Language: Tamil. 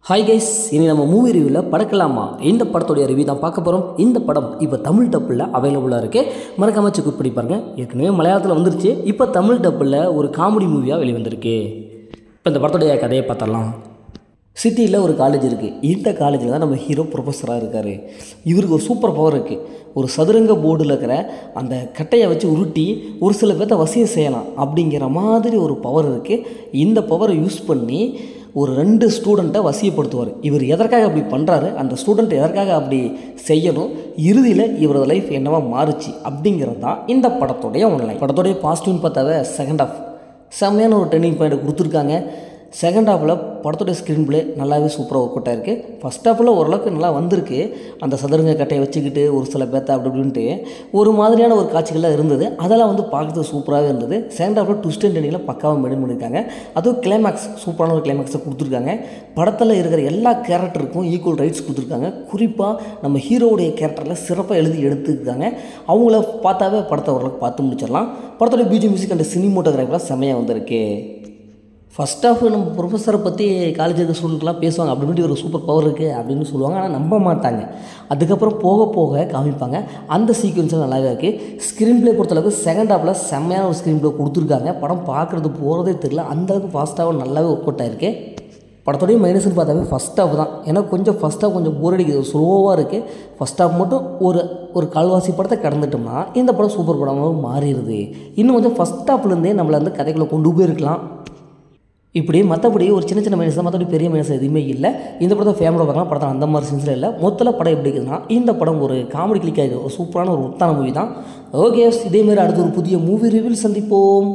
ஹாய் கைஸ், இனி நம்ம மூவி ரிவ்யூவில் படக்கலாமா இந்த படத்தோடைய ரிவ்யூ தான் பார்க்க போகிறோம். இந்த படம் இப்போ தமிழ் டப்பில் அவைலபிளாக இருக்குது. மறக்காம செக் பண்ணி பாருங்க. ஏற்கனவே மலையாளத்தில் வந்துருச்சு, இப்போ தமிழ் டப்பில் ஒரு காமெடி மூவியாக வெளிவந்திருக்கு. இப்போ இந்த படத்தோடைய கதையை பார்த்தரலாம். சிட்டியில் ஒரு காலேஜ் இருக்குது. இந்த காலேஜில் தான் நம்ம ஹீரோ ப்ரொஃபஸராக இருக்கார். இவருக்கு ஒரு சூப்பர் பவர் இருக்குது. ஒரு சதுரங்க போர்டில் இருக்கிற அந்த கட்டையை வச்சு உருட்டி ஒரு சில பேர்த்த வசியம் செய்யலாம் அப்படிங்கிற மாதிரி ஒரு பவர் இருக்குது. இந்த பவரை யூஸ் பண்ணி ஒரு 2 ஸ்டூடெண்ட்டை வசியப்படுத்துவார். இவர் எதற்காக அப்படி பண்ணுறாரு, அந்த ஸ்டூடெண்ட் எதற்காக அப்படி செய்யணும், இறுதியில் இவரது லைஃப் என்னவா மாறுச்சு அப்படிங்கிறது தான் இந்த படத்தோடைய ஒன்லைன். படத்தோடைய பாசிட்டிவ்னு பார்த்தாவே செகண்ட் ஹாஃப் செம்மையான ஒரு டர்னிங் பாயிண்ட் கொடுத்துருக்காங்க. செகண்ட் ஹாஃபில் படத்தோடைய ஸ்க்ரீன் பிளே நல்லாவே சூப்பராக ஒர்க் அவுட்டாக இருக்குது. ஃபஸ்ட் ஹாஃபில் ஓரளவுக்கு நல்லா வந்திருக்கு. அந்த சதுரங்க கட்டையை வச்சுக்கிட்டு ஒரு சில பேர்த்த அப்படி இப்படின்ட்டு ஒரு மாதிரியான ஒரு காட்சிகள்லாம் இருந்தது. அதெல்லாம் பார்க்குறது சூப்பராகவே இருந்தது. செகண்ட் ஹாஃபில் ட்விஸ்ட் அண்ட் டர்னிங்கில் பக்காவாக மெயின்டைன் பண்ணியிருக்காங்க. அதுவும் கிளைமேக்ஸ் சூப்பரான ஒரு கிளைமேக்ஸை கொடுத்துருக்காங்க. படத்தில் இருக்கிற எல்லா கேரக்டருக்கும் ஈக்குவல் ரைட்ஸ் கொடுத்துருக்காங்க. குறிப்பாக நம்ம ஹீரோவுடைய கேரக்டரில் சிறப்பாக எடுத்துருக்காங்க. அவங்கள பார்த்தாவே படத்தை ஓரளவுக்கு பார்த்து முடிச்சிடலாம். படத்தோடைய பிஜிஎம் மியூசிக் அண்ட் சினிமோட்டோகிராஃபிலாம் செம்மையாக வந்திருக்கு. ஃபஸ்ட் ஆஃப் நம்ம ப்ரொஃபஸரை பற்றி காலேஜ் இருக்க ஸ்டூடெண்ட்லாம் பேசுவாங்க, அப்படி ஒரு சூப்பர் பவர் இருக்குது அப்படின்னு சொல்லுவாங்க. ஆனால் நம்ப மாட்டாங்க. அதுக்கப்புறம் போக போக காமிப்பாங்க. அந்த சீக்வன்ஸில் நல்லாவே இருக்குது. ஸ்க்ரீன் ப்ளே பொறுத்தளவுக்கு செகண்ட் ஹாஃபில் செம்மையான ஒரு ஸ்க்ரீன் ப்ளே கொடுத்துருக்காங்க. படம் பார்க்குறது போகிறதே தெரியல, அந்தளவுக்கு ஃபாஸ்ட்டாகவும் நல்லாவே ஒர்க் அவுட் ஆகிருக்கு. படத்தோடைய மைனஸ்ன்னு பார்த்தாவே ஃபஸ்ட் ஹாஃப் தான். ஏன்னா ஃபஸ்ட் ஹாஃப் கொஞ்சம் போர் அடிக்குது, ஸ்லோவாக இருக்குது. ஃபஸ்ட் ஹாஃப் மட்டும் ஒரு கால்வாசி படத்தை கடந்துட்டோம்னா இந்த படம் சூப்பர் படமாக மாறிடுது. இன்னும் கொஞ்சம் ஃபஸ்ட் ஹாஃப்லேருந்தே நம்மளை கதைக்குள்ளே கொண்டு போயிருக்கலாம். இப்படி மற்றபடி ஒரு சின்ன மைனஸ் தான், மற்றபடி பெரிய மைனஸ் எதுவுமே இல்லை. இந்த படத்தை ஃபேமிலியாக பார்க்கலாம். படத்தில் அந்த மாதிரி சென்ஸில் இல்லை. மொத்தத்தில் படம் எப்படி இருக்குதுன்னா, இந்த படம் ஒரு காமெடி கிளிக் ஆகிடுது. ஒரு சூப்பரான ஒரு உத்தான மூவி தான். ஓகே, இதேமாரி அடுத்த ஒரு புதிய மூவி ரிவ்யூவில் சந்திப்போம்.